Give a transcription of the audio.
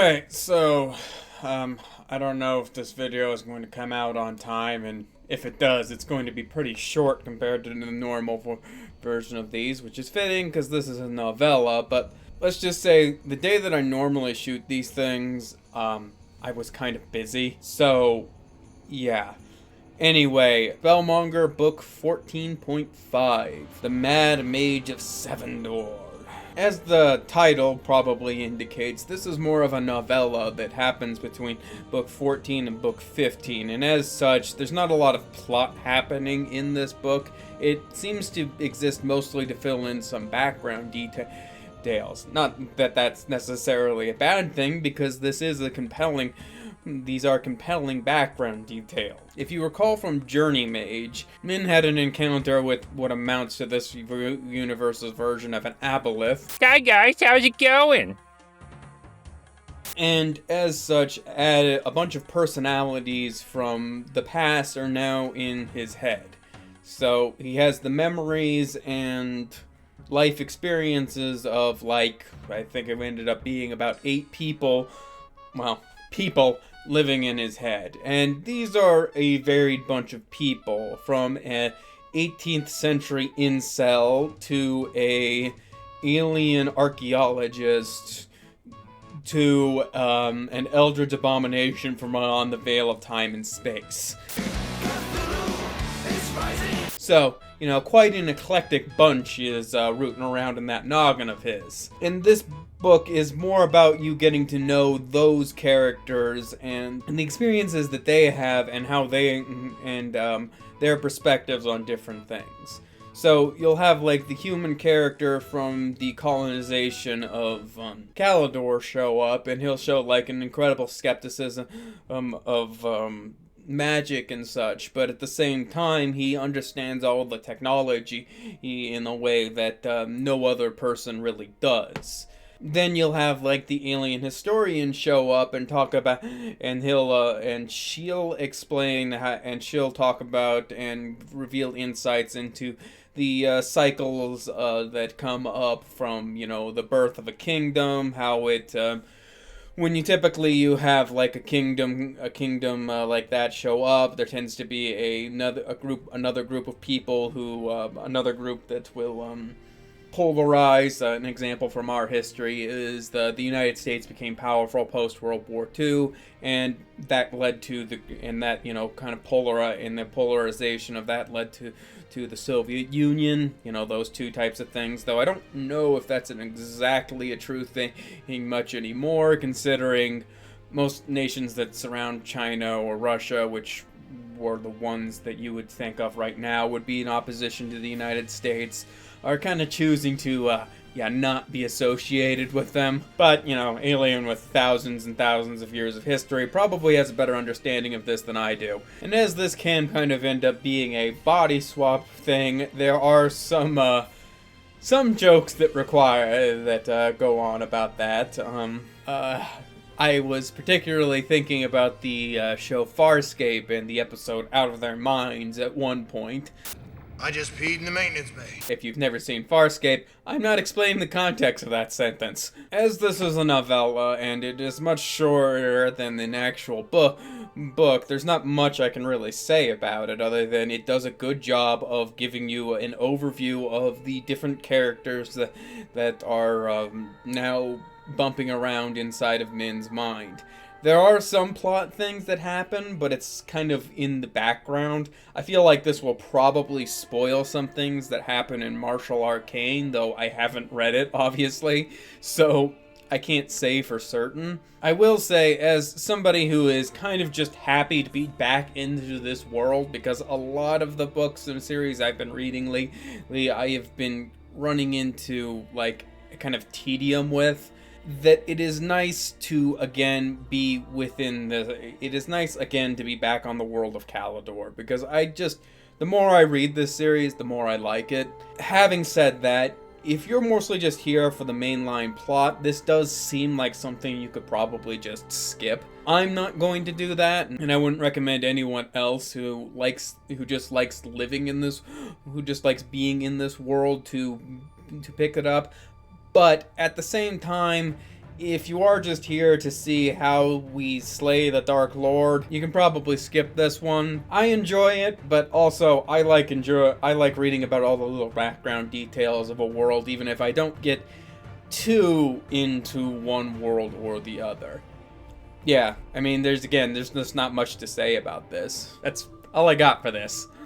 Alright, so, I don't know if this video is going to come out on time, and if it does, it's going to be pretty short compared to the normal version of these, which is fitting because this is a novella, but let's just say the day that I normally shoot these things, I was kind of busy, so, yeah. Anyway, Spellmonger Book 14.5, The Mad Mage of Sevendor. As the title probably indicates, this is more of a novella that happens between book 14 and book 15, and as such, there's not a lot of plot happening in this book. It seems to exist mostly to fill in some background details. Not that that's necessarily a bad thing, because these are compelling background details. If you recall from Journey Mage, Min had an encounter with what amounts to this universe's version of an aboleth. Hi guys, how's it going? And as such, added a bunch of personalities from the past are now in his head. So he has the memories and life experiences of, like, I think it ended up being about 8 people, people living in his head. And these are a varied bunch of people, from an 18th century incel to a alien archaeologist to an eldritch abomination from beyond the veil of time and space. So, quite an eclectic bunch is rooting around in that noggin of his. And this book is more about you getting to know those characters and the experiences that they have and how they and their perspectives on different things. So you'll have, like, the human character from the colonization of Calidor show up, and he'll show, like, an incredible skepticism of magic and such, but at the same time he understands all the technology in a way that no other person really does. Then you'll have, like, the alien historian show up and talk about, and she'll explain and she'll talk about and reveal insights into the cycles that come up from, the birth of a kingdom, how it when you have, like, a kingdom like that show up, there tends to be another group of people who another group that will polarize. An example from our history is the United States became powerful post World War II, and that led to the polarization of that led to the Soviet Union, those two types of things, though I don't know if that's exactly a true thing much anymore, considering most nations that surround China or Russia, which were the ones that you would think of right now would be in opposition to the United States, are kind of choosing to not be associated with them. But, Alien, with thousands and thousands of years of history, probably has a better understanding of this than I do. And as this can kind of end up being a body swap thing, there are some jokes that go on about that. I was particularly thinking about the show Farscape and the episode Out of Their Minds at one point. I just peed in the maintenance bay. If you've never seen Farscape, I'm not explaining the context of that sentence. As this is a novella, and it is much shorter than an actual book, there's not much I can really say about it, other than it does a good job of giving you an overview of the different characters that are now bumping around inside of Min's mind. There are some plot things that happen, but it's kind of in the background. I feel like this will probably spoil some things that happen in Martial Arcane, though I haven't read it, obviously, so I can't say for certain. I will say, as somebody who is kind of just happy to be back into this world, because a lot of the books and series I've been reading lately, I have been running into, like, a kind of tedium with, that it is nice to again be to be back on the world of Calidor, because the more I read this series, the more I like it. Having said that, if you're mostly just here for the mainline plot, this does seem like something you could probably just skip. I'm not going to do that, and I wouldn't recommend anyone else who just likes being in this world to pick it up. But at the same time, if you are just here to see how we slay the Dark Lord, you can probably skip this one. I enjoy it, but also I like reading about all the little background details of a world, even if I don't get too into one world or the other. Yeah, I mean, there's just not much to say about this. That's all I got for this.